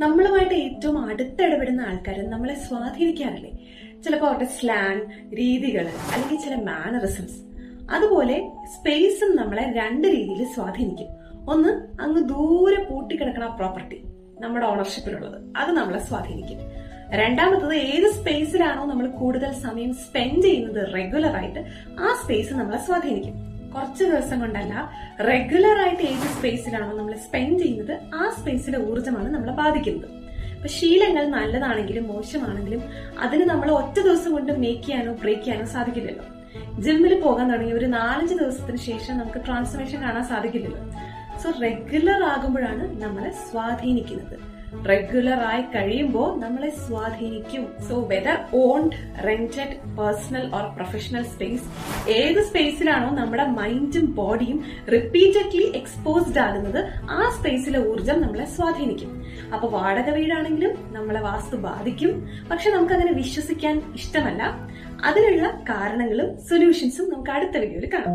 നമ്മളുമായിട്ട് ഏറ്റവും അടുത്തിടപെടുന്ന ആൾക്കാർ നമ്മളെ സ്വാധീനിക്കാറില്ലേ? ചിലപ്പോൾ അവരുടെ സ്ലാങ്, രീതികൾ, അല്ലെങ്കിൽ ചില മാനറിസംസ്. അതുപോലെ സ്പേസും നമ്മളെ രണ്ട് രീതിയിൽ സ്വാധീനിക്കും. ഒന്ന്, അങ്ങ് ദൂരെ പൂട്ടിക്കിടക്കണ പ്രോപ്പർട്ടി, നമ്മുടെ ഓണർഷിപ്പിലുള്ളത്, അത് നമ്മളെ സ്വാധീനിക്കും. രണ്ടാമത്തത്, ഏത് സ്പേസിലാണോ നമ്മൾ കൂടുതൽ സമയം സ്പെൻഡ് ചെയ്യുന്നത് റെഗുലർ ആയിട്ട്, ആ സ്പേസ് നമ്മളെ സ്വാധീനിക്കും. കുറച്ച് ദിവസം കൊണ്ടല്ല, റെഗുലർ ആയിട്ട് ഏത് സ്പേസിലാണോ നമ്മൾ സ്പെൻഡ് ചെയ്യുന്നത്, ആ സ്പേസിലെ ഊർജ്ജമാണ് നമ്മളെ ബാധിക്കുന്നത്. അപ്പൊ ശീലങ്ങൾ നല്ലതാണെങ്കിലും മോശമാണെങ്കിലും അതിന് നമ്മൾ ഒറ്റ ദിവസം കൊണ്ട് മേക്ക് ചെയ്യാനോ ബ്രേക്ക് ചെയ്യാനോ സാധിക്കില്ലല്ലോ. ജിമ്മിൽ പോകാൻ തുടങ്ങി ഒരു 4-5 ദിവസത്തിന് ശേഷം നമുക്ക് ട്രാൻസ്ഫർമേഷൻ കാണാൻ സാധിക്കില്ലല്ലോ. സോ റെഗുലർ ആകുമ്പോഴാണ് നമ്മളെ സ്വാധീനിക്കുന്നത്. റെഗുലർ ആയി കഴിയുമ്പോൾ നമ്മളെ സ്വാധീനിക്കും. So whether owned, rented, personal or professional space, ഏത് സ്പേസിലാണോ നമ്മുടെ മൈൻഡും ബോഡിയും റിപ്പീറ്റഡ്ലി എക്സ്പോസ്ഡ് ആകുന്നത്, ആ സ്പേസിലെ ഊർജം നമ്മളെ സ്വാധീനിക്കും. അപ്പൊ വാടക വീടാണെങ്കിലും നമ്മളെ വാസ്തു ബാധിക്കും. പക്ഷെ നമുക്കതിനെ വിശ്വസിക്കാൻ ഇഷ്ടമല്ല. അതിനുള്ള കാരണങ്ങളും സൊല്യൂഷൻസും നമുക്ക് അടുത്ത വീഡിയോയിൽ കാണാം.